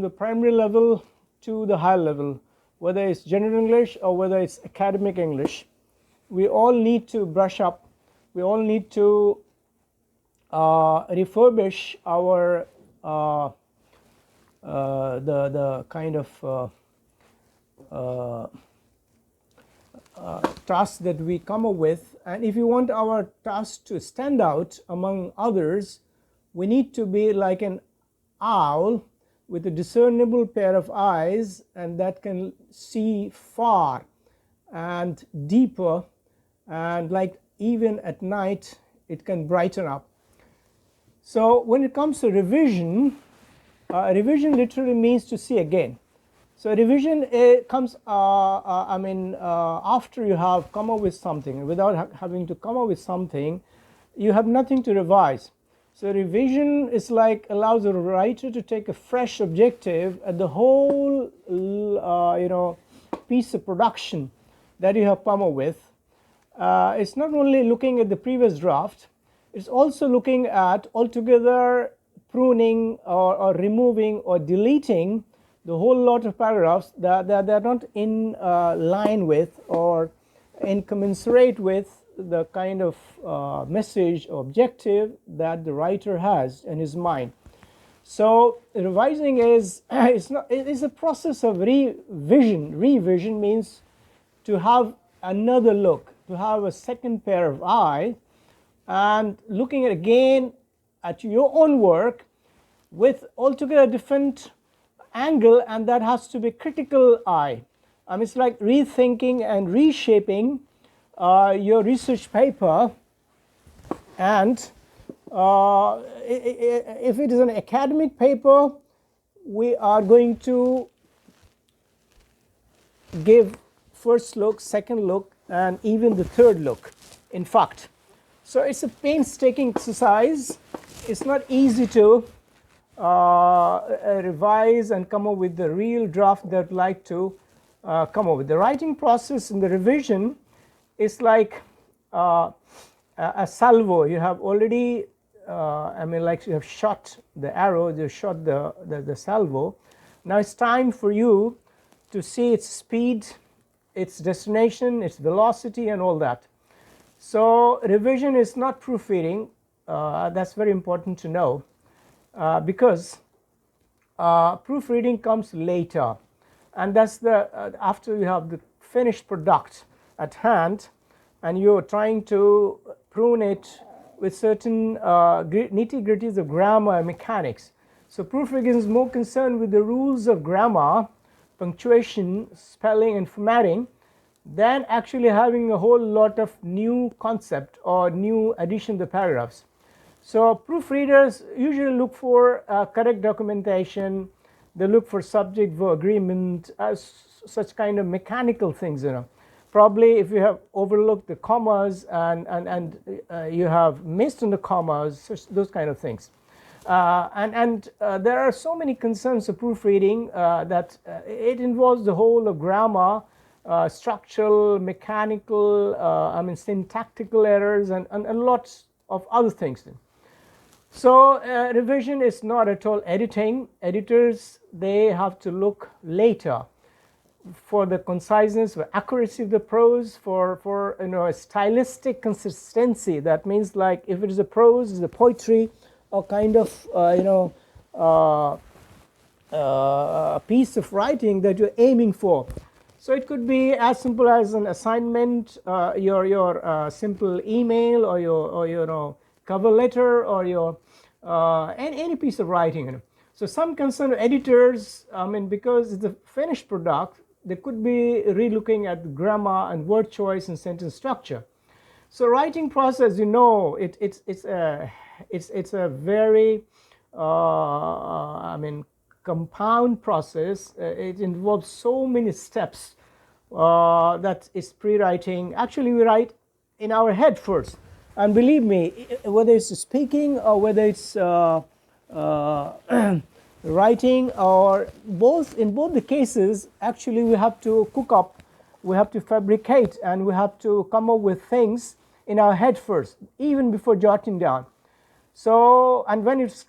the primary level to the higher level, whether it's general English or whether it's academic English, we all need to brush up. We all need to refurbish our the kind of tasks that we come up with. And if you want our task to stand out among others, we need to be like an owl with a discernible pair of eyes, and that can see far and deeper, and like even at night it can brighten up. So when it comes to revision, revision literally means to see again. So revision comes after you have come up with something. Without having to come up with something, you have nothing to revise. So revision is like allows a writer to take a fresh objective at the whole piece of production that you have come up with. It's not only looking at the previous draft, it's also looking at altogether pruning or removing or deleting the whole lot of paragraphs that are not in line with or incommensurate with the kind of message or objective that the writer has in his mind. So revising is a process of revision. Revision means to have another look, to have a second pair of eyes, and looking at again at your own work with altogether different angle, and that has to be critical eye. It's like rethinking and reshaping your research paper. And if it is an academic paper, we are going to give first look, second look, and even the third look, in fact. So it's a painstaking exercise. It's not easy to revise and come up with the real draft that I'd like to come up with. The writing process in the revision is like a salvo. You have already, like you have shot the arrow, you shot the salvo. Now it's time for you to see its speed, its destination, its velocity, and all that. So revision is not proofreading. That's very important to know, because proofreading comes later, and that's after you have the finished product at hand and you're trying to prune it with certain nitty-gritties of grammar and mechanics. So proofreading is more concerned with the rules of grammar, punctuation, spelling, and formatting, than actually having a whole lot of new concept or new addition to the paragraphs. So proofreaders usually look for correct documentation. They look for subject-verb agreement, such kind of mechanical things. Probably if you have overlooked the commas and you have missed on the commas, those kind of things. There are so many concerns of proofreading that it involves the whole of grammar, structural, mechanical, syntactical errors, and lots of other things. So revision is not at all editing. Editors, they have to look later for the conciseness, for accuracy of the prose, for a stylistic consistency. That means like if it is a prose, it's a poetry, or kind of a piece of writing that you're aiming for. So it could be as simple as an assignment, your simple email, or your cover letter, or your any piece of writing. So some concern editors, because it's a finished product, they could be relooking at grammar and word choice and sentence structure. So writing process, it's a very compound process. It involves so many steps that is pre-writing. Actually, we write in our head first, and believe me, whether it's speaking or whether it's writing, or both, in both the cases, actually we have to cook up, we have to fabricate, and we have to come up with things in our head first, even before jotting down. So, and when it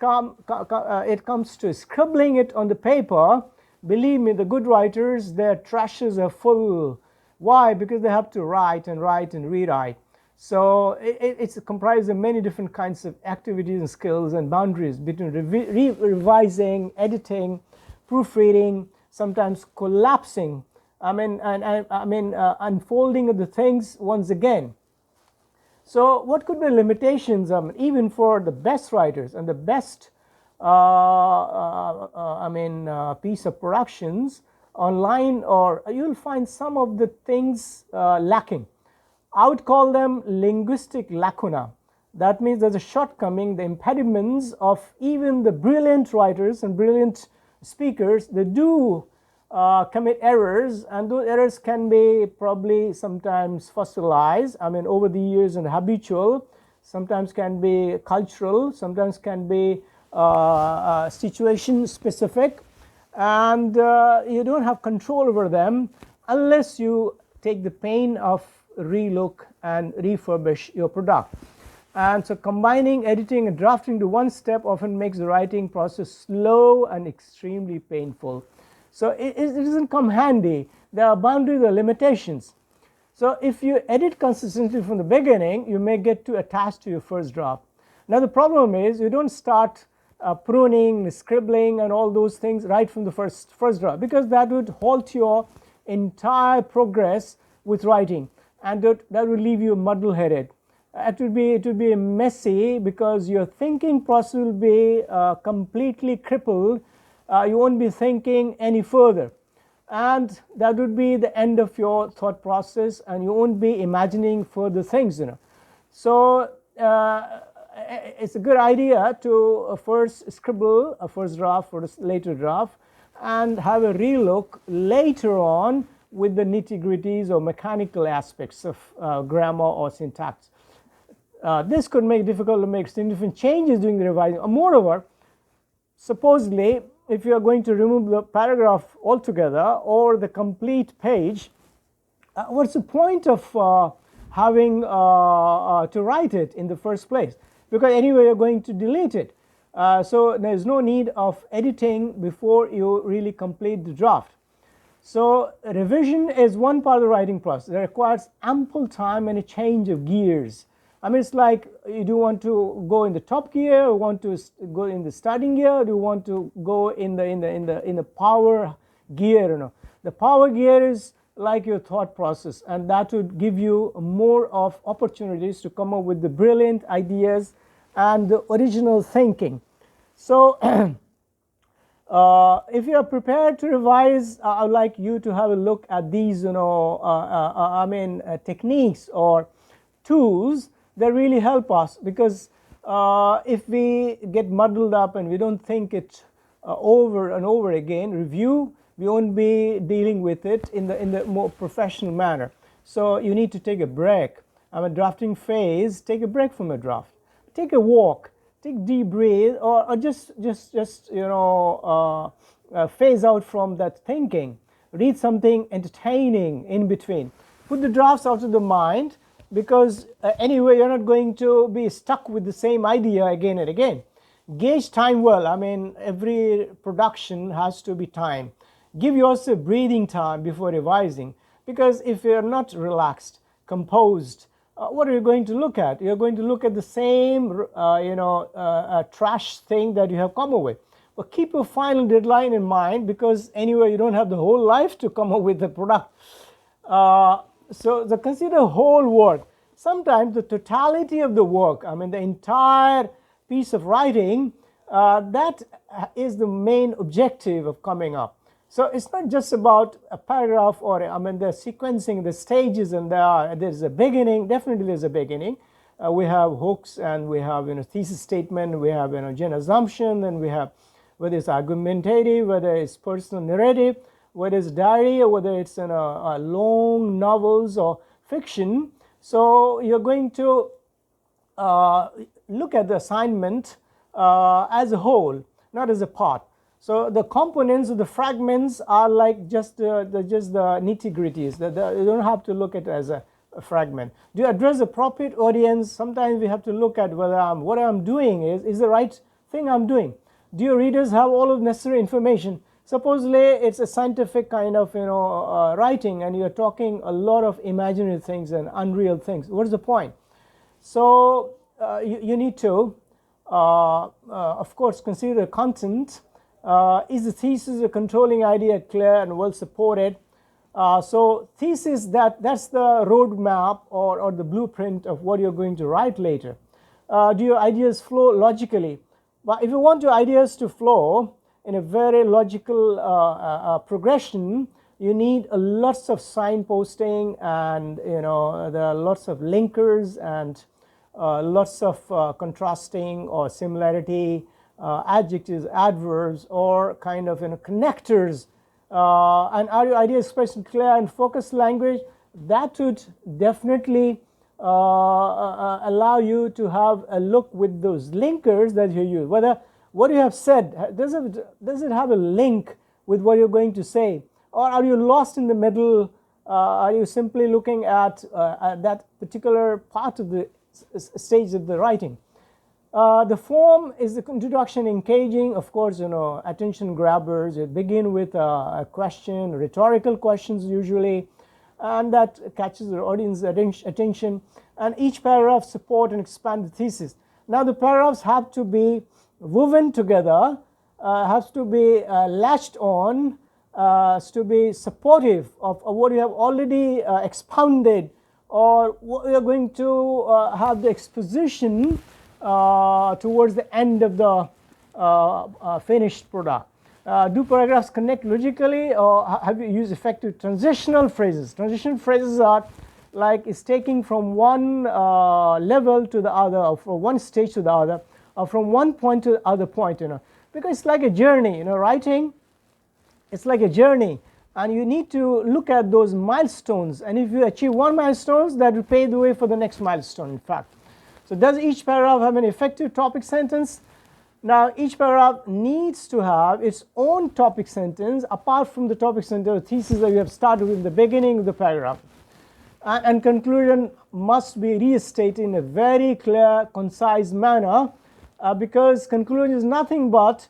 comes to scribbling it on the paper, believe me, the good writers, their trashes are full. Why? Because they have to write and write and rewrite. So it's comprised of many different kinds of activities and skills and boundaries between revising, editing, proofreading, sometimes collapsing, unfolding of the things once again. So what could be the limitations, even for the best writers and the best piece of productions online, or you'll find some of the things lacking. I would call them linguistic lacuna. That means there's a shortcoming, the impediments of even the brilliant writers and brilliant speakers. They do commit errors, and those errors can be probably sometimes fossilized, over the years, and habitual, sometimes can be cultural, sometimes can be situation specific, and you don't have control over them unless you take the pain of relook and refurbish your product. And so combining editing and drafting to one step often makes the writing process slow and extremely painful. So it doesn't come handy. There are boundaries, there are limitations. So if you edit consistently from the beginning, you may get too attached to your first draft. Now the problem is you don't start pruning, scribbling and all those things right from the first draft, because that would halt your entire progress with writing, and that would leave you muddle-headed. It would be messy, because your thinking process will be completely crippled. You won't be thinking any further, and that would be the end of your thought process, and you won't be imagining further things. So it's a good idea to first scribble a first draft or a later draft, and have a relook later on with the nitty-gritties or mechanical aspects of grammar or syntax. This could make it difficult to make significant changes during the revising. Moreover, supposedly, if you are going to remove the paragraph altogether or the complete page, what's the point of having to write it in the first place? Because anyway you're going to delete it. So there's no need of editing before you really complete the draft. So revision is one part of the writing process. It requires ample time and a change of gears. It's like, you do want to go in the top gear, or want to go in the starting gear, or do you want to go in the power gear? The power gear is like your thought process, and that would give you more of opportunities to come up with the brilliant ideas and the original thinking. So if you are prepared to revise, I would like you to have a look at these techniques or tools that really help us, because if we get muddled up and we don't think it over and over again, review, we won't be dealing with it in the more professional manner. So you need to take a break. Drafting phase, take a break from a draft. Take a walk, take deep breath, or just phase out from that thinking. Read something entertaining in between. Put the drafts out of the mind, because anyway you're not going to be stuck with the same idea again and again. Gauge time well. Every production has to be timed. Give yourself breathing time before revising, because if you're not relaxed, composed, what are you going to look at? You're going to look at the same trash thing that you have come up with. But keep your final deadline in mind, because anyway you don't have the whole life to come up with the product. So consider whole work. Sometimes the totality of the work, the entire piece of writing, that is the main objective of coming up. So it's not just about a paragraph, or the sequencing, the stages, and there's a beginning. Definitely there's a beginning. We have hooks, and we have thesis statement, we have gen assumption, and we have whether it's argumentative, whether it's personal narrative, whether it's diary, or whether it's long novels or fiction. So you're going to look at the assignment as a whole, not as a part. So the components of the fragments are like just the nitty-gritties. You don't have to look at it as a fragment? Do you address the appropriate audience? Sometimes we have to look at whether what I'm doing is the right thing I'm doing. Do your readers have all of the necessary information? Supposedly it's a scientific kind of writing, and you're talking a lot of imaginary things and unreal things. What is the point? So you need to of course consider the content. Is the thesis, a controlling idea, clear and well supported? So thesis, that's the roadmap or the blueprint of what you're going to write later. Do your ideas flow logically? But if you want your ideas to flow in a very logical progression, you need lots of signposting, and there are lots of linkers and lots of contrasting or similarity, adjectives, adverbs, or kind of connectors. And are your ideas expressed in clear and focused language? That would definitely allow you to have a look with those linkers that you use. Whether what you have said, does it have a link with what you're going to say? Or are you lost in the middle? Are you simply looking at that particular part of the stage of the writing? The form is the introduction, engaging, of course, attention grabbers. You begin with a question, rhetorical questions usually, and that catches the audience's attention. And each paragraph support and expand the thesis. Now the paragraphs have to be woven together, has to be latched on, has to be supportive of what you have already expounded, or what you are going to have the exposition towards the end of the finished product. Do paragraphs connect logically, or have you used effective transitional phrases? Transitional phrases are like it's taking from one level to the other, or from one stage to the other, or from one point to the other point, because it's like a journey. Writing, it's like a journey, and you need to look at those milestones, and if you achieve one milestone, that will pave the way for the next milestone, in fact. So does each paragraph have an effective topic sentence? Now each paragraph needs to have its own topic sentence apart from the topic sentence or thesis that you have started with in the beginning of the paragraph. And conclusion must be restated in a very clear, concise manner, because conclusion is nothing but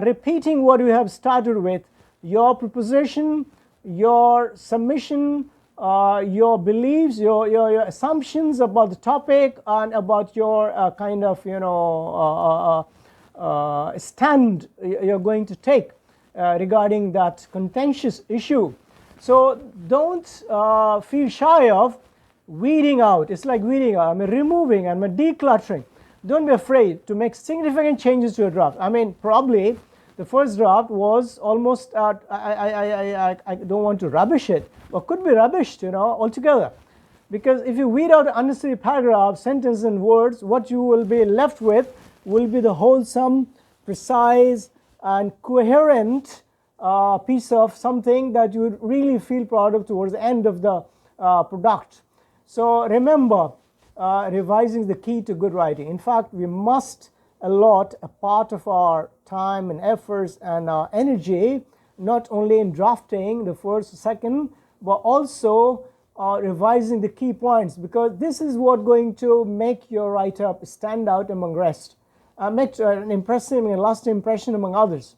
repeating what you have started with, your proposition, your submission, your beliefs, your assumptions about the topic, and about your kind of stand you're going to take regarding that contentious issue. So don't feel shy of weeding out. It's like weeding out. Removing and decluttering. Don't be afraid to make significant changes to your draft. Probably the first draft was almost I don't want to rubbish it, or could be rubbished altogether, because if you weed out unnecessary paragraphs, sentences and words, what you will be left with will be the wholesome, precise and coherent piece of something that you would really feel proud of towards the end of the product. So remember, revising is the key to good writing. In fact, we must allot a part of our time and efforts and our energy not only in drafting the first, second, but also revising the key points, because this is what going to make your write-up stand out among rest, make an impressive and lasting impression among others.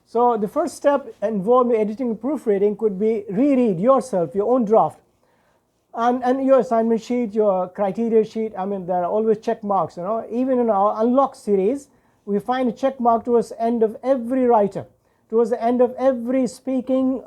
So the first step involved in editing and proofreading could be reread yourself, your own draft, and your assignment sheet, your criteria sheet. There are always check marks. Even in our Unlock series, we find a check mark towards the end of every writer, towards the end of every speaking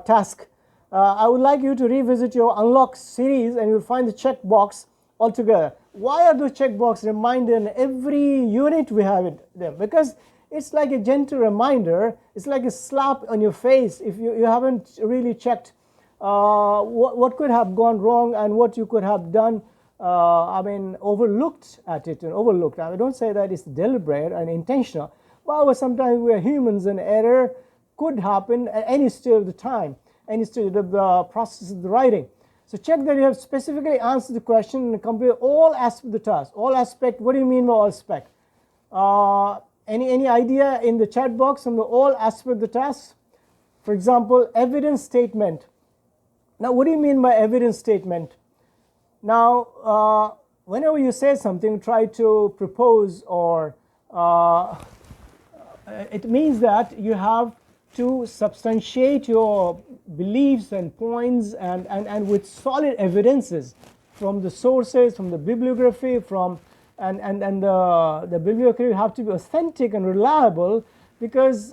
task. I would like you to revisit your Unlock series, and you'll find the check box altogether. Why are those check boxes reminded in every unit we have them? Because it's like a gentle reminder. It's like a slap on your face if you haven't really checked what could have gone wrong and what you could have done, overlooked at it and overlooked. I don't say that it's deliberate and intentional. Well, sometimes we are humans, and error could happen at any stage of the time, any stage of the process of the writing. So check that you have specifically answered the question and complete all aspects of the task. All aspect, what do you mean by all aspect? Any idea in the chat box on the all aspect of the task? For example, evidence statement. Now, what do you mean by evidence statement? Now, whenever you say something, try to propose, or it means that you have to substantiate your beliefs and points, and with solid evidences from the sources, from the bibliography, and the bibliography have to be authentic and reliable, because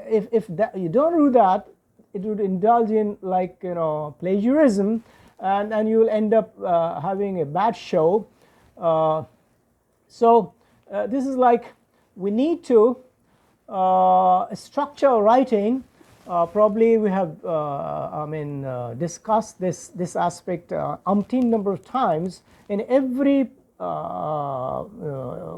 if you don't do that, it would indulge in, like, plagiarism, and you will end up having a bad show. So this is like, we need to structure writing. Probably we have discussed this aspect umpteen number of times in every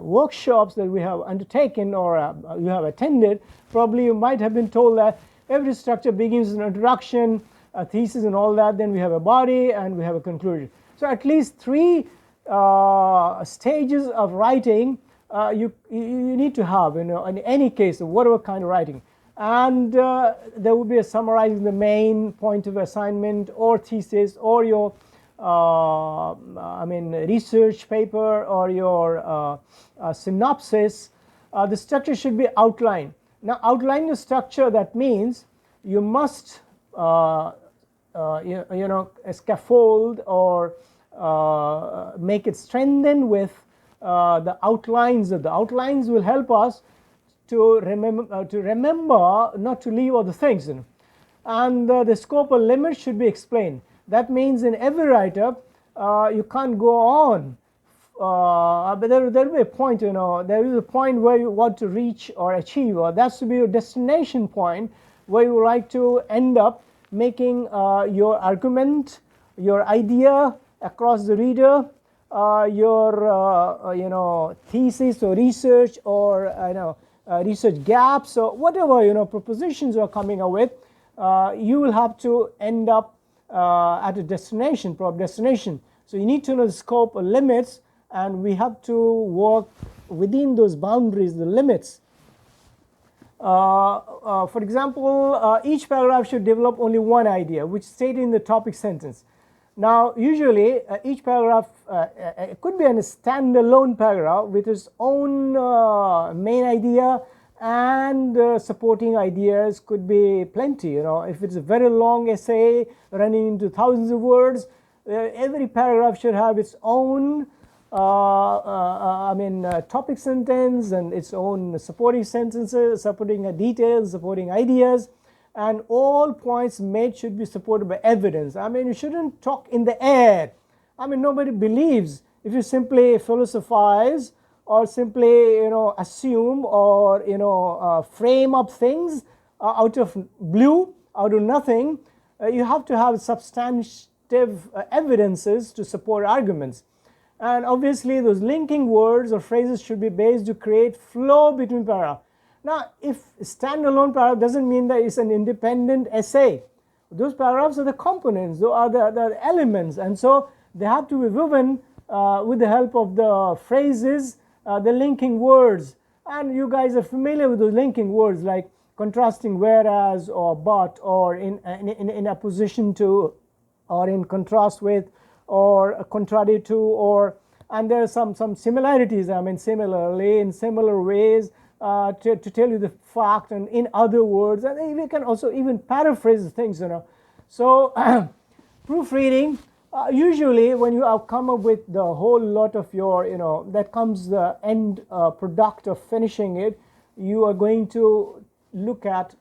workshops that we have undertaken, or you have attended. Probably you might have been told that every structure begins with an introduction, a thesis and all that, then we have a body, and we have a conclusion. So at least 3 stages of writing you need to have, in any case, whatever kind of writing. And there will be a summarizing the main point of assignment or thesis, or your research paper, or your synopsis. The structure should be outlined. Now, outline the structure, that means you must scaffold, or make it strengthen with the outlines. The outlines will help us to remember not to leave other things. And the scope or limit should be explained. That means in every write-up you can't go on, but there will be a point, there is a point where you want to reach or achieve, or that's to be your destination point, where you would like to end up making your argument, your idea across the reader, your thesis or research, or research gaps, or whatever propositions you are coming up with. You will have to end up at a destination, proper destination. So you need to know the scope or limits, and we have to work within those boundaries, the limits. For example, each paragraph should develop only one idea, which stated in the topic sentence. Now, usually each paragraph it could be a standalone paragraph with its own main idea, and supporting ideas could be plenty. If it's a very long essay running into thousands of words, every paragraph should have its own topic sentence, and its own supporting sentences, supporting details, supporting ideas, and all points made should be supported by evidence. You shouldn't talk in the air. Nobody believes if you simply philosophize, or simply assume, or frame up things out of blue, out of nothing. You have to have substantive evidences to support arguments. And obviously those linking words or phrases should be based to create flow between paragraphs. Now, if standalone paragraph doesn't mean that it's an independent essay. Those paragraphs are the components, those are the elements, and so they have to be woven with the help of the phrases, the linking words. And you guys are familiar with those linking words, like contrasting whereas, or but, or in opposition to, or in contrast with, or contrary to, or, and there are some similarities. Similarly, in similar ways, to tell you the fact, and in other words, and we can also even paraphrase things. So proofreading, usually when you have come up with the whole lot of your, that comes the end product of finishing it, you are going to look at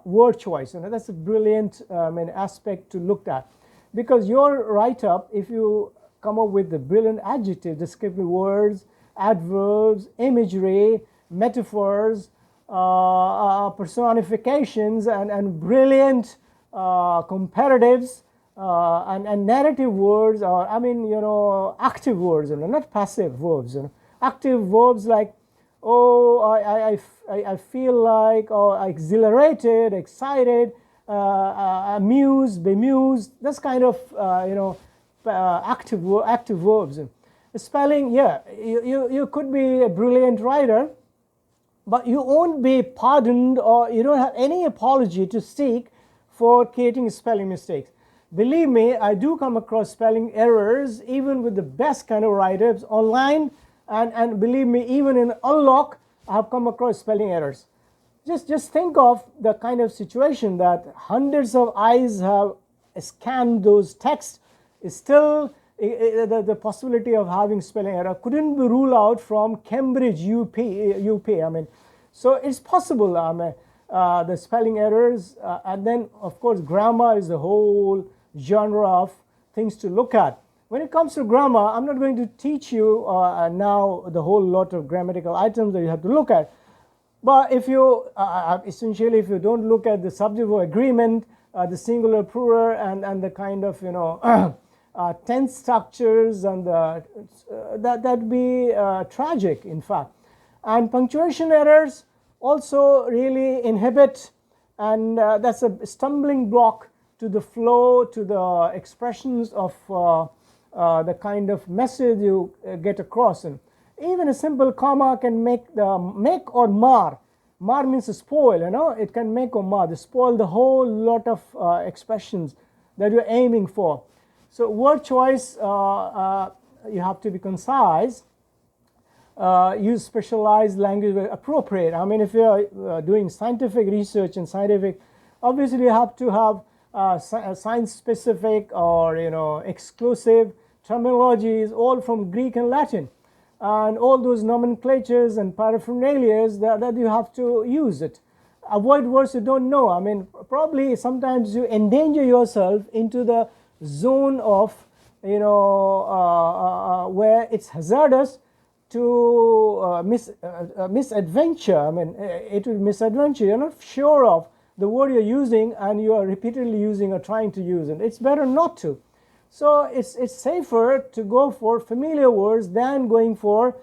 word choice. That's a brilliant aspect to look at, because your write-up, if you come up with the brilliant adjective, descriptive words, adverbs, imagery, metaphors, personifications, and brilliant comparatives, and narrative words, or active words, not passive verbs. Active verbs like, I feel like, or exhilarated, excited, amused, bemused. That's kind of active verbs. Spelling, yeah, you could be a brilliant writer, but you won't be pardoned, or you don't have any apology to seek for creating spelling mistakes. believe me, I do come across spelling errors even with the best kind of write-ups online, and believe me, even in Unlock, I have come across spelling errors. Just think of the kind of situation that hundreds of eyes have scanned those texts. Is still the possibility of having spelling error couldn't be ruled out from Cambridge UP. I mean, so it's possible. The spelling errors, and then of course grammar is the whole genre of things to look at. When it comes to grammar, I'm not going to teach you now the whole lot of grammatical items that you have to look at. But if you essentially, if you don't look at the subject of agreement, the singular plural, and the kind of tense structures, and that'd be tragic, in fact. And punctuation errors also really inhibit, and that's a stumbling block to the flow, to the expressions of the kind of message you get across. And even a simple comma can make or mar. Mar means to spoil, it can make or mar, spoil the whole lot of expressions that you're aiming for. So word choice, you have to be concise, use specialized language where appropriate. I mean, if you're doing scientific research and scientific, obviously you have to have science specific or exclusive terminologies, all from Greek and Latin, and all those nomenclatures and paraphernalias that you have to use it. Avoid words you don't know. I mean, probably sometimes you endanger yourself into the zone of where it's hazardous to misadventure. I mean, it will misadventure. You're not sure of the word you're using, and you are repeatedly using or trying to use it. It's better not to. So it's safer to go for familiar words than going for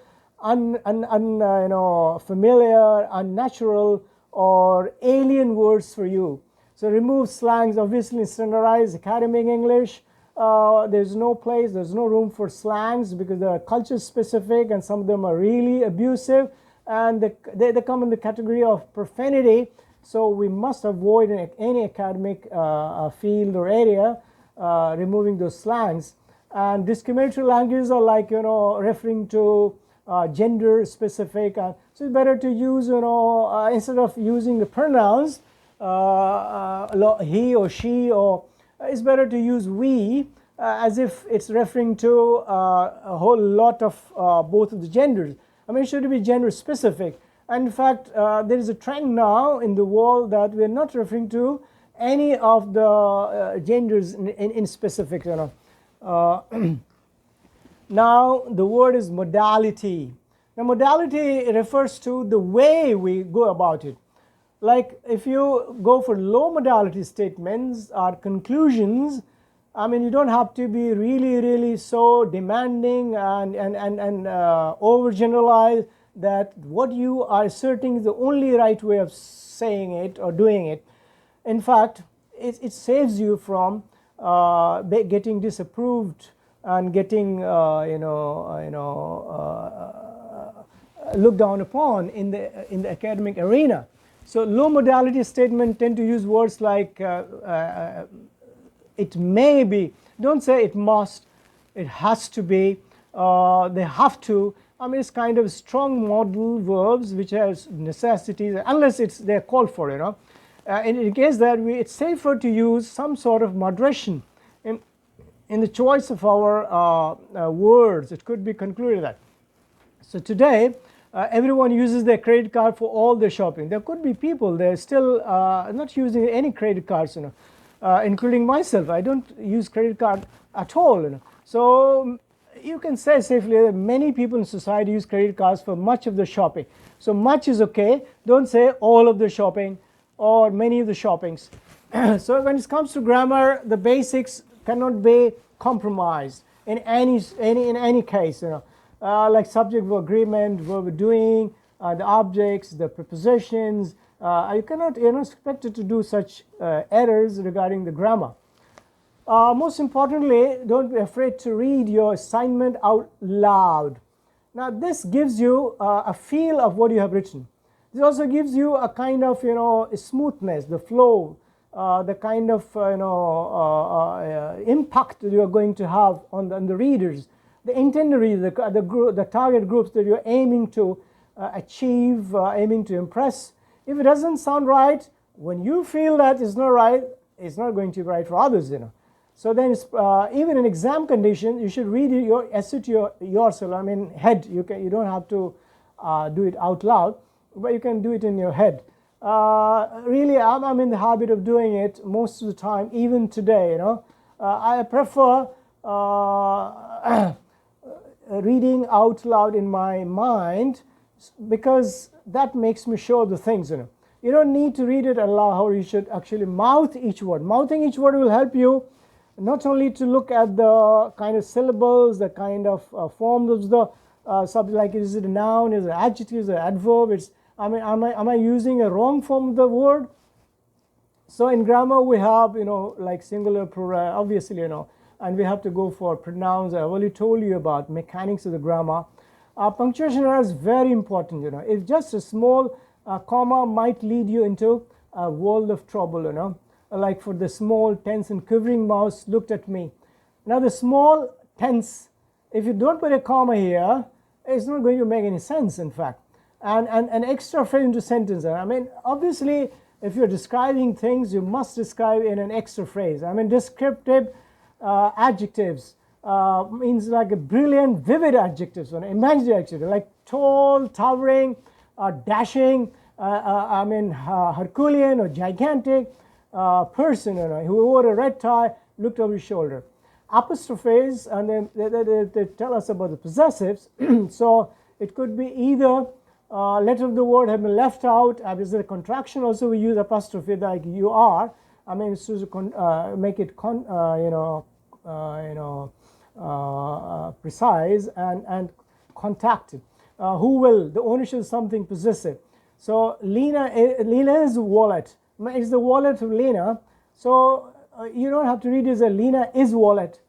familiar, unnatural, or alien words for you. So remove slangs. Obviously, in standardized academic English, there's no place, there's no room for slangs, because they are culture specific, and some of them are really abusive, and they come in the category of profanity. So we must avoid in any academic field or area removing those slangs. And discriminatory languages are like referring to gender specific, so it's better to use instead of using the pronouns he or she, or it's better to use we, as if it's referring to a whole lot of both of the genders. I mean, it should be gender specific. And in fact, there is a trend now in the world that we are not referring to any of the genders in specific. Now the word is modality. Now modality refers to the way we go about it. Like if you go for low modality statements or conclusions, I mean, you don't have to be really so demanding and overgeneralize that what you are asserting is the only right way of saying it or doing it. In fact, it saves you from getting disapproved and getting looked down upon in the academic arena. So low modality statements tend to use words like it may be. Don't say it must, it has to be, they have to. I mean, it's kind of strong modal verbs which has necessities, unless they're called for. In case that it's safer to use some sort of moderation in the choice of our words. It could be concluded that. So today, everyone uses their credit card for all their shopping. There could be people, they're still not using any credit cards, including myself. I don't use credit card at all. So you can say safely that many people in society use credit cards for much of the shopping. So much is okay. Don't say all of the shopping or many of the shoppings. So when it comes to grammar, the basics cannot be compromised in any case. Like subject, verb, agreement, verb doing, the objects, the prepositions. You're not expected to do such errors regarding the grammar. Most importantly, don't be afraid to read your assignment out loud. Now this gives you a feel of what you have written. This also gives you a kind of smoothness, the flow, the kind of impact that you are going to have on the readers, the intended readers, the target groups that you're aiming to achieve, aiming to impress. If it doesn't sound right, when you feel that it's not right, it's not going to be right for others, So then, even in exam condition, you should read your essay to yourself. I mean, head. You don't have to do it out loud, but you can do it in your head. Really, I'm in the habit of doing it most of the time, even today. I prefer reading out loud in my mind because that makes me sure the things. You don't need to read it aloud. You should actually mouth each word. Mouthing each word will help you not only to look at the kind of syllables, the kind of forms of the subject, like is it a noun, is it an adjective, is it an adverb, am I using a wrong form of the word? So in grammar we have, like singular, plural, obviously, and we have to go for pronouns. I've already told you about mechanics of the grammar. Punctuation error is very important, If just a small comma might lead you into a world of trouble, Like for the small, tense and quivering mouse looked at me. Now the small, tense, if you don't put a comma here, it's not going to make any sense, in fact. And an extra phrase into sentence. Obviously, if you're describing things, you must describe in an extra phrase. Descriptive adjectives means like a brilliant, vivid adjectives, imaginative adjectives, like tall, towering, dashing, Herculean or gigantic person, who wore a red tie, looked over his shoulder. Apostrophes, and then they tell us about the possessives. So it could be either letter of the word have been left out. Is there a contraction? Also, we use apostrophe like you are. It's to make it precise and contacted. Who will? The ownership of something possessive. So Lena's wallet. It's the wallet of Lena. So you don't have to read it as a Lena is wallet,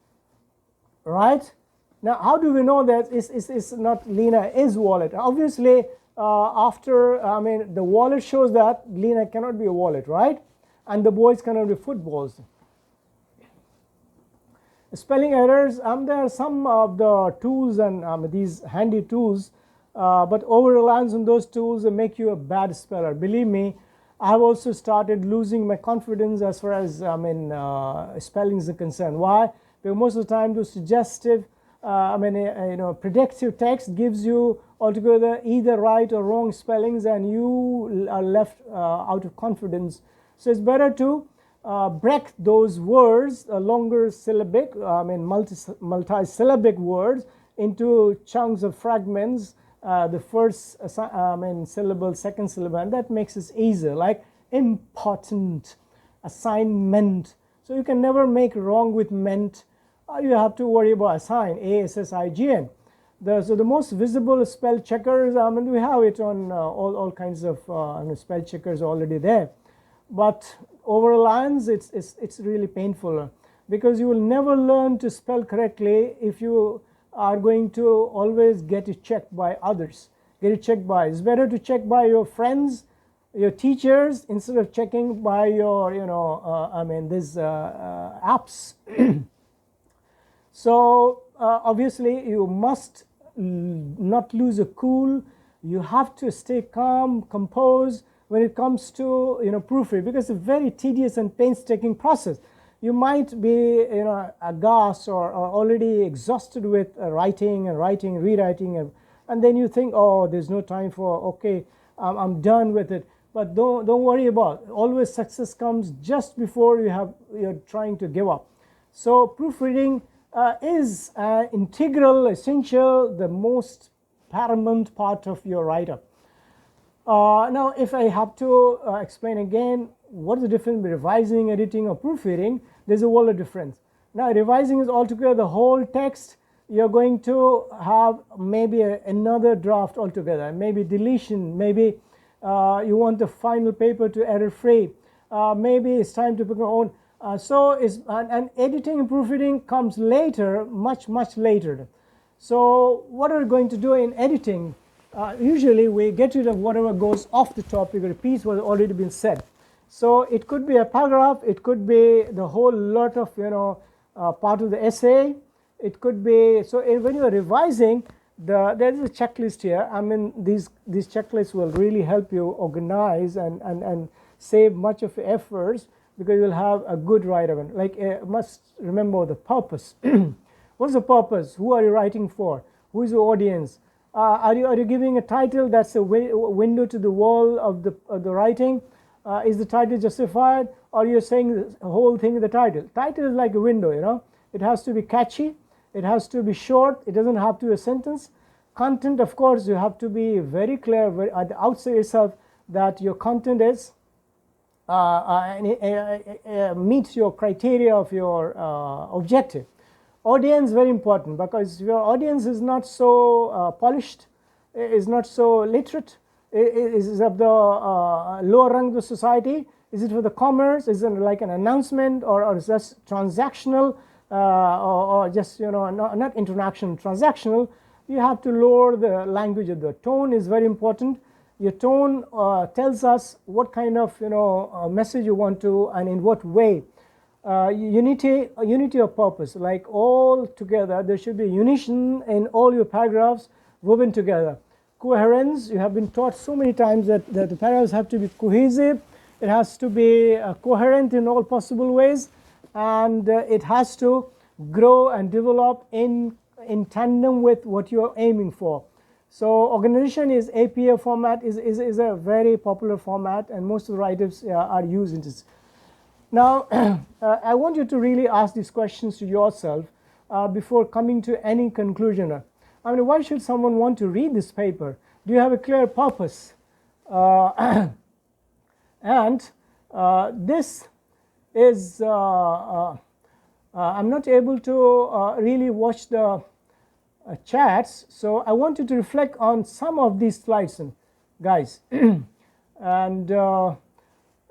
right? Now, how do we know that it's not Lena is wallet? Obviously, the wallet shows that Lena cannot be a wallet, right? And the boys cannot be footballs. Spelling errors, there are some of the tools and these handy tools, but over-reliance on those tools make you a bad speller. Believe me, I have also started losing my confidence as far as spellings are concerned. Why? Because most of the time those suggestive, predictive text gives you altogether either right or wrong spellings, and you are left out of confidence. So it's better to break those words, longer syllabic, multi-syllabic words, into chunks of fragments. The first syllable, second syllable, and that makes it easier, like important, assignment. So you can never make wrong with meant. You have to worry about assign, ASSIGN. So the most visible spell checkers, we have it on all kinds of spell checkers already there. But over-reliance, it's really painful, because you will never learn to spell correctly if you are going to always get it checked by others. It's better to check by your friends, your teachers, instead of checking by your, these apps. So obviously you must not lose a cool. You have to stay calm, composed when it comes to proofread, because it's a very tedious and painstaking process. You might be aghast or already exhausted with writing, rewriting, and then you think, oh, there's no time for, okay, I'm done with it. But don't worry about it. Always success comes just before you're trying to give up. So proofreading is integral, essential, the most paramount part of your write-up. Now, if I have to explain again, what is the difference between revising, editing, or proofreading? There's a world of difference. Now, revising is altogether the whole text. You're going to have maybe another draft altogether, maybe deletion, maybe you want the final paper to error-free, maybe it's time to put your own. And editing and proofreading comes later, much later. So what are we going to do in editing? Usually we get rid of whatever goes off the topic, repeats what has already been said. So it could be a paragraph, it could be the whole lot of part of the essay, it could be. So when you are revising, there is a checklist here. I mean, these checklists will really help you organize and save much of your efforts, because you'll have a good writer. Like must remember the purpose. What's the purpose? Who are you writing for? Who is the audience? Are you giving a title that's a window to the wall of the writing? Is the title justified, or you're saying the whole thing in the title? Title is like a window, It has to be catchy. It has to be short. It doesn't have to be a sentence. Content, of course, you have to be very clear at the outset itself that your content is meets your criteria of your objective. Audience, very important, because your audience is not so polished, is not so literate, is of the lower rung of the society. Is it for the commerce? Is it like an announcement, or is it just transactional, or just not international, transactional? You have to lower the language of the tone is very important. Your tone tells us what kind of message you want to, and in what way. Unity of purpose, like all together, there should be unison in all your paragraphs woven together. Coherence, you have been taught so many times that the paragraphs have to be cohesive, it has to be coherent in all possible ways, and it has to grow and develop in tandem with what you are aiming for. So organization is APA format is a very popular format, and most of the writers are using this. Now, I want you to really ask these questions to yourself before coming to any conclusion. I mean, why should someone want to read this paper? Do you have a clear purpose? And this is, I'm not able to really watch the chats, so I want you to reflect on some of these slides, guys. And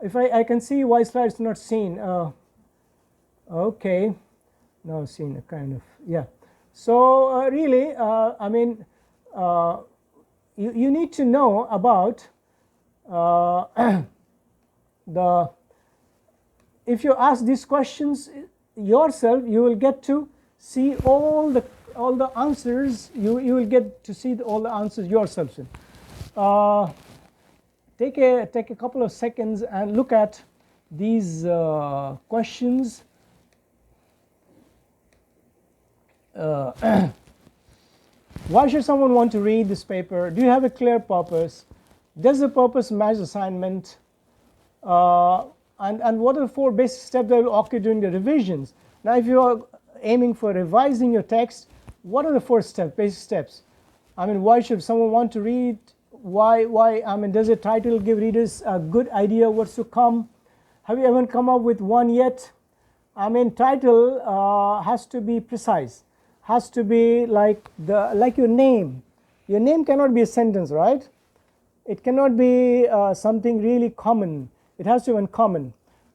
if I can see why slides not seen. Okay, now seen, kind of, yeah. So really, I mean, you need to know about if you ask these questions yourself, you will get to see all the answers. You will get to see all the answers yourself. Take a couple of seconds and look at these questions. Why should someone want to read this paper? Do you have a clear purpose? Does the purpose match the assignment? And what are the 4 basic steps that will occur during the revisions? Now, if you are aiming for revising your text, what are the 4 basic steps? I mean, why should someone want to read? Why? I mean, does the title give readers a good idea what's to come? Have you ever come up with one yet? I mean, title has to be precise, has to be like your name. Your name cannot be a sentence, right? It cannot be something really common. It has to be uncommon.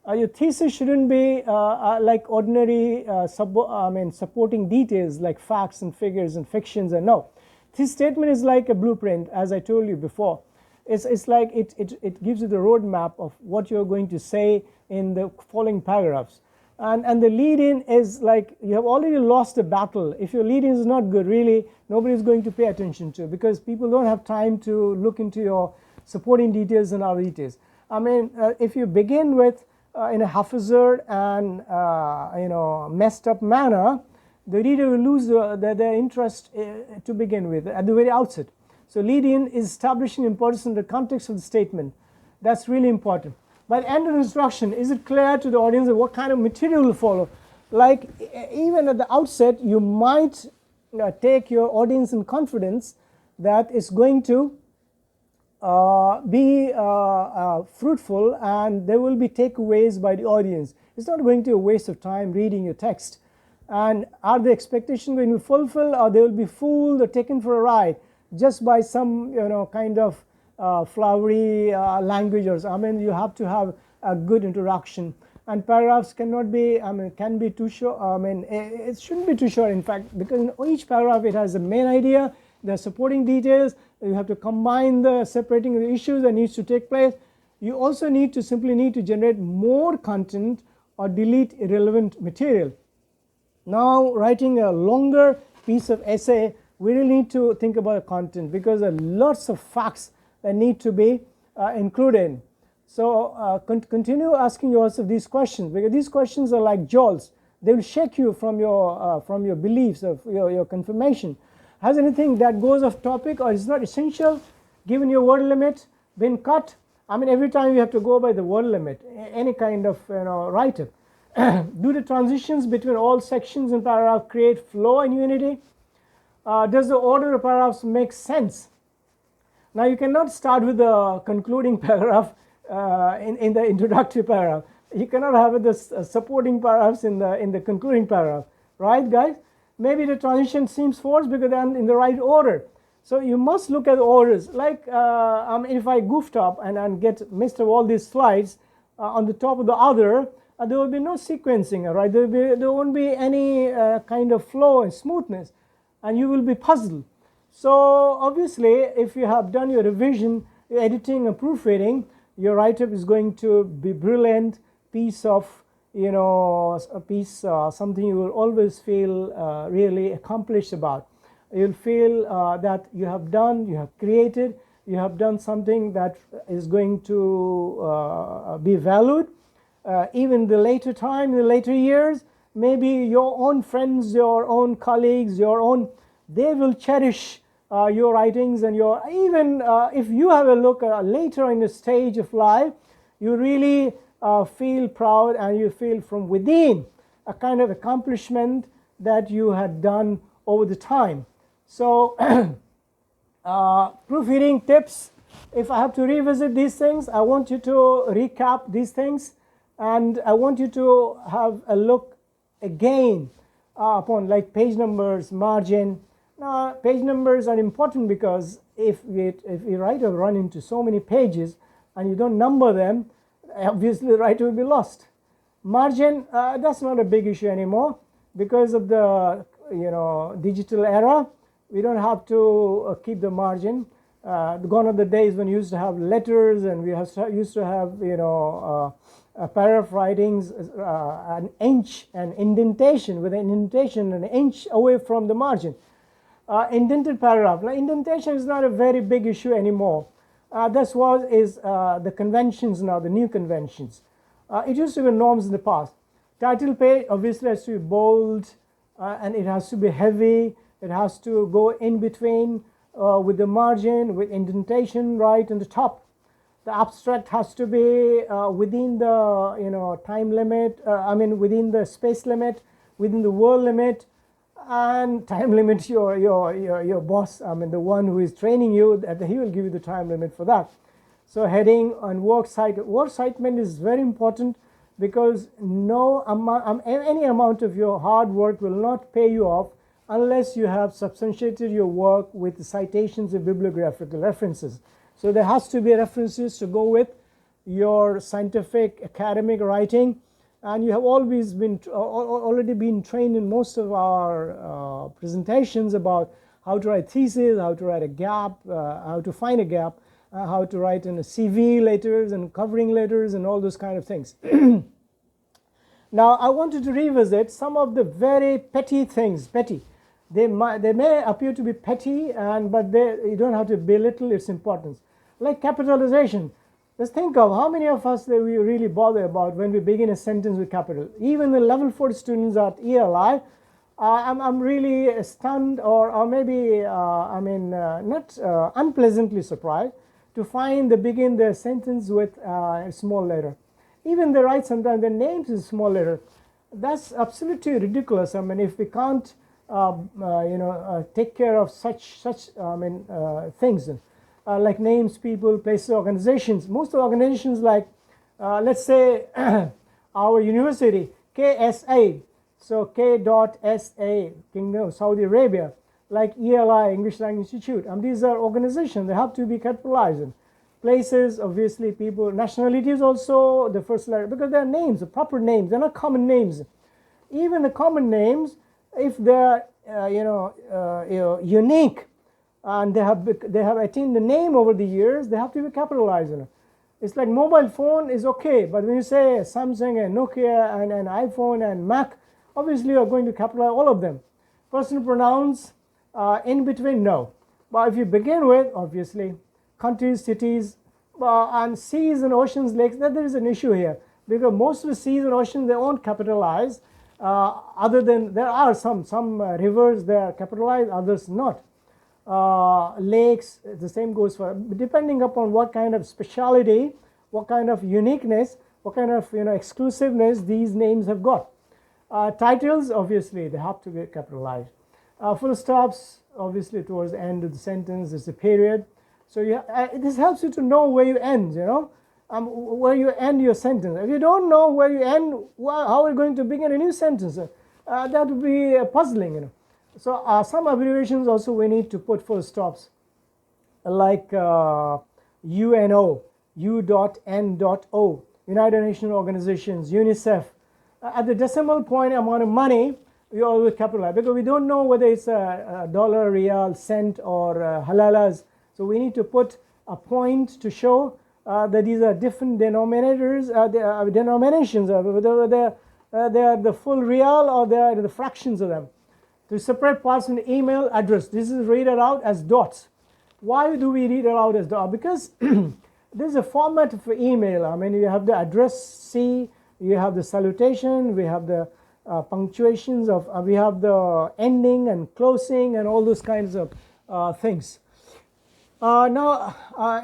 Your thesis shouldn't be like ordinary supporting details like facts and figures and fictions, and no. This statement is like a blueprint, as I told you before. It's like it gives you the roadmap of what you're going to say in the following paragraphs. And the lead-in is like you have already lost the battle. If your lead-in is not good, really, nobody's going to pay attention to, because people don't have time to look into your supporting details and other details. I mean, if you begin with in a haphazard and messed up manner, the reader will lose their interest to begin with at the very outset. So lead-in is establishing importance in the context of the statement. That's really important. By the end of the instruction, is it clear to the audience of what kind of material will follow? Like even at the outset, you might take your audience in confidence that it's going to be fruitful, and there will be takeaways by the audience. It's not going to be a waste of time reading your text. And are the expectations going to be fulfilled, or they will be fooled or taken for a ride just by some kind of flowery language? Or I mean, you have to have a good introduction, and paragraphs cannot be, can be too short. It shouldn't be too short, in fact, because in each paragraph it has the main idea, the supporting details. You have to combine the separating the issues that needs to take place. You also simply need to generate more content or delete irrelevant material. Now, writing a longer piece of essay, we really need to think about content, because there are lots of facts that need to be included. So continue asking yourself these questions, because these questions are like jolts. They will shake you from your beliefs, of your confirmation. Has anything that goes off topic or is not essential, given your word limit, been cut? I mean, every time you have to go by the word limit, any kind of write-up. Do the transitions between all sections in paragraph create flow and unity? Does the order of paragraphs make sense? Now, you cannot start with the concluding paragraph in the introductory paragraph. You cannot have the supporting paragraphs in the concluding paragraph, right, guys? Maybe the transition seems forced because they're in the right order. So you must look at orders. Like if I goofed up and get missed of all these slides on the top of the other, there will be no sequencing, right? There won't be any kind of flow and smoothness, and you will be puzzled. So obviously, if you have done your revision, your editing and proofreading, your write-up is going to be brilliant piece of, something you will always feel really accomplished about. You'll feel that you have created, you have done something that is going to be valued. Even the later time, in the later years, maybe your own friends, your own colleagues, they will cherish your writings, and even if you have a look later in the stage of life, you really feel proud, and you feel from within a kind of accomplishment that you had done over the time. So proofreading tips, if I have to revisit these things, I want you to recap these things, and I want you to have a look again upon like page numbers, margin. Now, page numbers are important, because if you write or run into so many pages and you don't number them, obviously the writer will be lost. Margin, that's not a big issue anymore because of the digital era. We don't have to keep the margin. Gone are the days when you used to have letters, and we used to have paragraph writings an inch, an indentation with an indentation an inch away from the margin. Indented paragraph. Now, indentation is not a very big issue anymore. That's what is the conventions now, the new conventions. It used to be norms in the past. Title page obviously has to be bold, and it has to be heavy. It has to go in between with the margin, with indentation right in the top. The abstract has to be within the time limit. Within the space limit, within the word limit, and time limit. Your boss, the one who is training you, that he will give you the time limit for that. So heading and work citement is very important, because any amount of your hard work will not pay you off unless you have substantiated your work with citations and bibliographical references. So there has to be references to go with your scientific academic writing, and you have already been trained in most of our presentations about how to write thesis, how to write a gap, how to find a gap, how to write in a CV letters and covering letters and all those kind of things. Now, I wanted to revisit some of the very petty things. They may appear to be petty, but you don't have to belittle its importance. Like capitalization. Just think of how many of us that we really bother about when we begin a sentence with capital. Even the level 4 students at ELI, I'm really stunned, or maybe not unpleasantly surprised to find they begin their sentence with a small letter. Even they write sometimes their names in small letter. That's absolutely ridiculous. If we can't take care of such things. Like names, people, places, organizations. Most organizations, like let's say our university, KSA, so K.SA, Kingdom of Saudi Arabia, like ELI, English Language Institute. These are organizations, they have to be capitalized. Places, obviously, people, nationalities also, the first letter, because they are names, the proper names, they're not common names. Even the common names, if they're unique, and they have attained the name over the years, they have to be capitalized. It's like mobile phone is okay, but when you say Samsung and Nokia and iPhone and Mac, obviously you're going to capitalize all of them. Personal pronouns in between, no. But if you begin with, obviously, countries, cities, and seas and oceans, lakes, there is an issue here. Because most of the seas and oceans, they won't capitalize. Other than, there are some rivers, they are capitalized, others not. Lakes, the same goes for, depending upon what kind of speciality, what kind of uniqueness, what kind of exclusiveness these names have got. Titles, obviously, they have to be capitalized. Full stops, obviously, towards the end of the sentence, there's a period. So this helps you to know where you end, where you end your sentence. If you don't know where you end, how are you going to begin a new sentence? That would be puzzling, So some abbreviations also we need to put full stops, like UNO, U.N.O, United Nations Organizations, UNICEF. At the decimal point amount of money, we always capitalize because we don't know whether it's a dollar, real, cent, or halalas. So we need to put a point to show that these are different denominators, denominations, whether they are the full real or they are the fractions of them. To separate parts in the email address, this is read out as dots. Why do we read it out as dots? Because there's a format for email. I mean, you have the address C, you have the salutation, we have the punctuations of, we have the ending and closing and all those kinds of things. Now,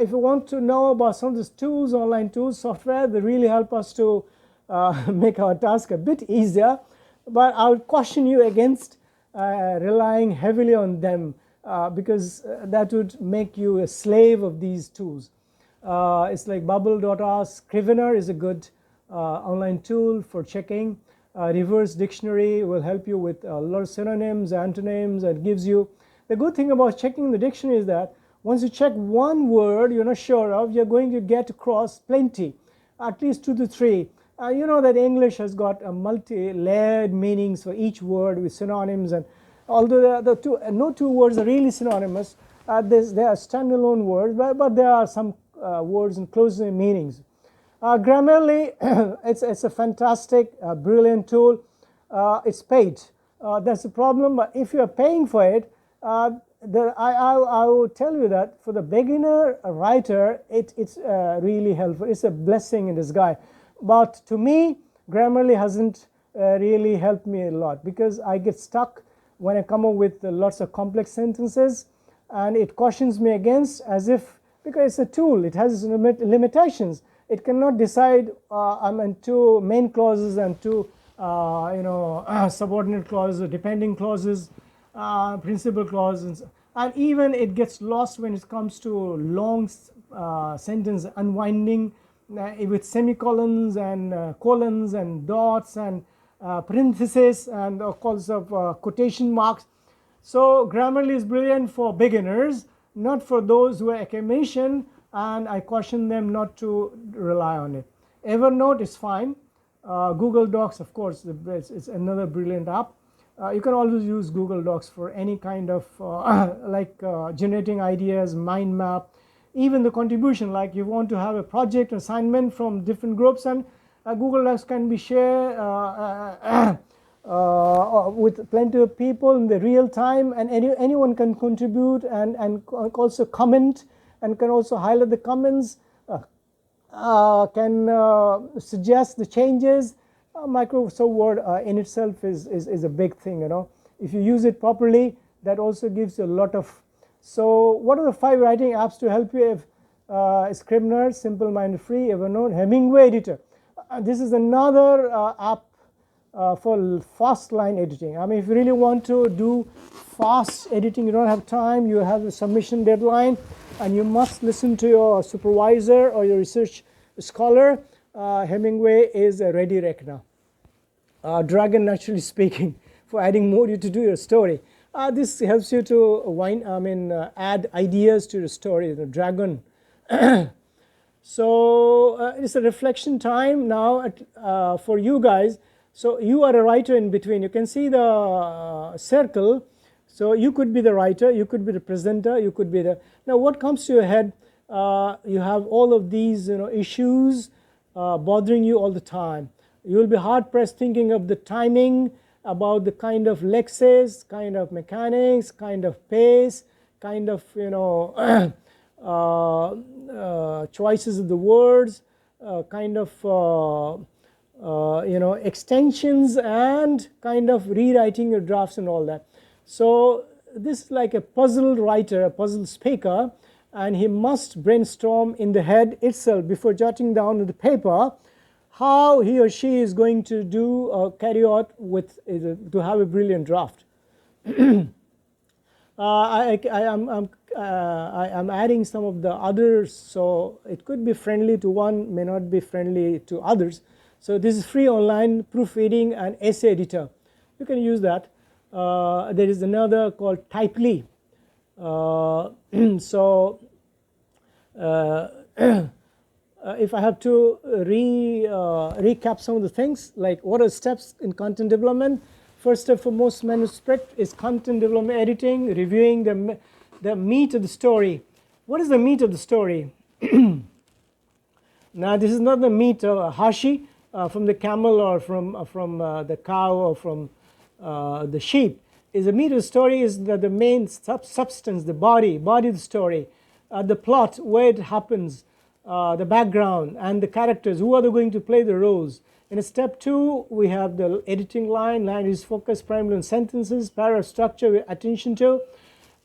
if you want to know about some of these tools, online tools, software, they really help us to make our task a bit easier. But I would caution you against relying heavily on them because that would make you a slave of these tools. It's like bubble.r, Scrivener is a good online tool for checking. Reverse dictionary will help you with a lot of synonyms, antonyms, and gives you. The good thing about checking the dictionary is that once you check one word you're not sure of, you're going to get across plenty, at least 2 to 3. You know that English has got a multi-layered meanings for each word with synonyms, and although no two words are really synonymous, they are standalone words, but there are some words and close meanings. Grammarly, it's a fantastic, brilliant tool. It's paid. That's the problem. But if you are paying for it, I will tell you that for the beginner writer, it's really helpful. It's a blessing in disguise. But to me, Grammarly hasn't really helped me a lot because I get stuck when I come up with lots of complex sentences, and it cautions me against, as if, because it's a tool, it has limitations. It cannot decide two main clauses and two subordinate clauses, or depending clauses, principal clauses, and even it gets lost when it comes to long sentence unwinding with semicolons and colons and dots and parentheses and all kinds of quotation marks. So Grammarly is brilliant for beginners, not for those who are academician, and I caution them not to rely on it. Evernote is fine. Google Docs, of course, it's another brilliant app. You can always use Google Docs for any kind of generating ideas, mind map, even the contribution, like you want to have a project assignment from different groups, and Google Docs can be shared with plenty of people in the real time, and anyone can contribute and also comment, and can also highlight the comments, can suggest the changes. Microsoft Word in itself is a big thing, If you use it properly, that also gives you a lot of. So what are the 5 writing apps to help you? Scrivener, Simple Mind Free, Evernote, Hemingway Editor. This is another app for fast line editing. I mean, if you really want to do fast editing, you don't have time, you have a submission deadline, and you must listen to your supervisor or your research scholar, Hemingway is a ready rec now. Dragon, naturally speaking, for adding more to do your story. This helps you to add ideas to the story, the Dragon. So it's a reflection time now for you guys. So you are a writer in between. You can see the circle. So you could be the writer, you could be the presenter, you could be the. Now what comes to your head you have all of these issues bothering you all the time. You will be hard pressed thinking of the timing, about the kind of lexes, kind of mechanics, kind of pace, kind of choices of the words, kind of extensions, and kind of rewriting your drafts and all that. So this is like a puzzle writer, a puzzle speaker, and he must brainstorm in the head itself before jotting down on the paper how he or she is going to do or carry out with to have a brilliant draft. I'm adding some of the others, so it could be friendly to one, may not be friendly to others. So this is free online proofreading and essay editor. You can use that. There is another called Typely. So if I have to recap some of the things, like what are steps in content development? First step for most manuscript is content development editing, reviewing the meat of the story. What is the meat of the story? Now this is not the meat of a hashi from the camel or from the cow or from the sheep. Is the meat of the story is the main substance, the body of the story, the plot, where it happens, the background, and the characters, who are they going to play the roles. In step 2, we have the editing line is focused primarily on sentences, paragraph structure with attention to.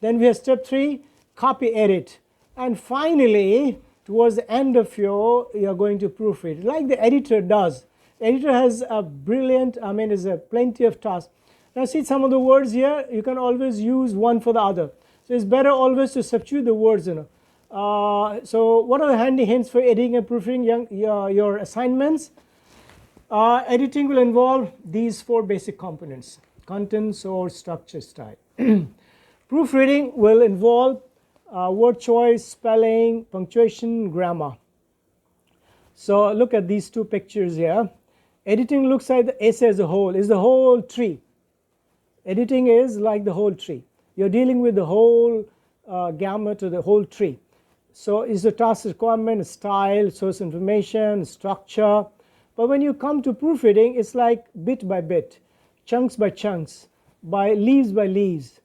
Then we have step 3, copy edit. And finally, towards the end of you're going to proofread, like the editor does. The editor has a brilliant, there's plenty of tasks. Now see some of the words here, you can always use one for the other. So it's better always to substitute the words, So what are the handy hints for editing and proofreading your assignments? Editing will involve these 4 basic components: content, source, structure, style. Proofreading will involve word choice, spelling, punctuation, grammar. So look at these 2 pictures here. Editing looks like the essay as a whole, is the whole tree. Editing is like the whole tree. You're dealing with the whole gamut of the whole tree. So is the task requirement, style, source information, structure. But when you come to proofreading, it's like bit by bit, chunks by chunks, by leaves.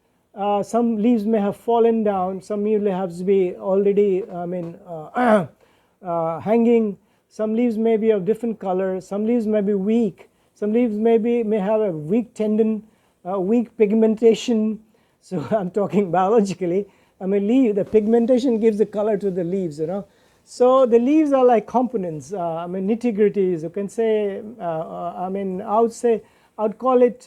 Some leaves may have fallen down, some may have to be already hanging. Some leaves may be of different colors, some leaves may be weak, some leaves may have a weak tendon, weak pigmentation. So I'm talking biologically. The pigmentation gives the color to the leaves, So the leaves are like components, nitty-gritties. You can say, I would call it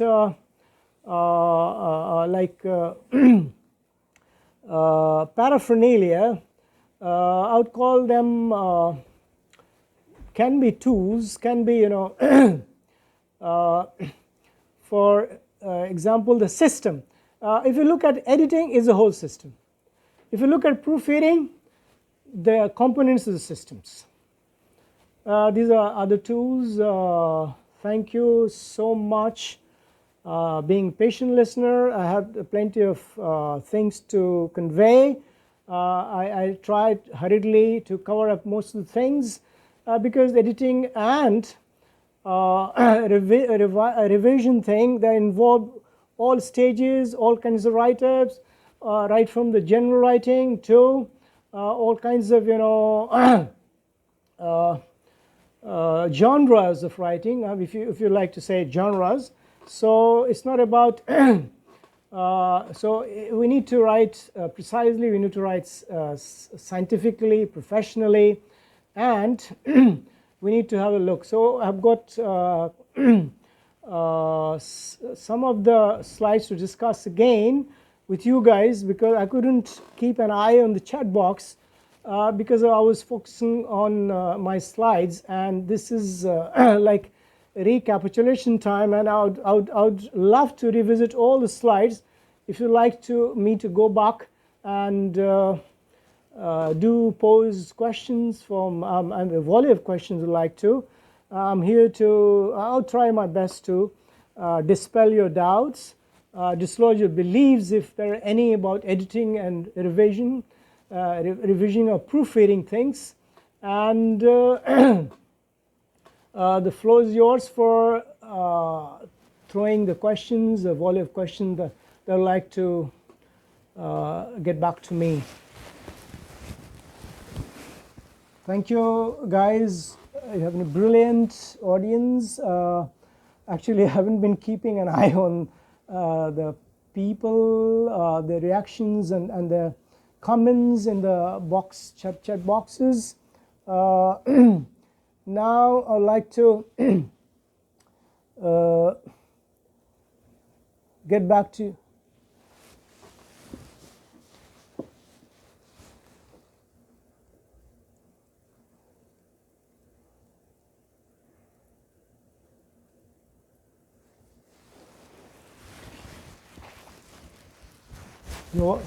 paraphernalia. I would call them, can be tools, can be, for example, the system. If you look at editing, is a whole system. If you look at proofreading, the components of the systems. These are other tools. Thank you so much. Being patient listener, I have plenty of things to convey. I tried hurriedly to cover up most of the things because editing and a revision thing that involve all stages, all kinds of write-ups, right from the general writing to all kinds of genres of writing, if you like to say genres. So it's not about so we need to write precisely, we need to write scientifically, professionally, and we need to have a look. So I've got some of the slides to discuss again with you guys, because I couldn't keep an eye on the chat box because I was focusing on my slides, and this is like recapitulation time, and I would love to revisit all the slides. If you'd like me to go back and do pose questions from and a volley of questions you'd like to, I'm here to, I'll try my best to dispel your doubts, dislodge your beliefs if there are any about editing and revision, revision or proofreading things, and the floor is yours for throwing the questions, the volley of questions that they'd like to get back to me. Thank you, guys. You have a brilliant audience. Actually, I haven't been keeping an eye on the people, the reactions, and the comments in the chat boxes. Now I'd like to get back to your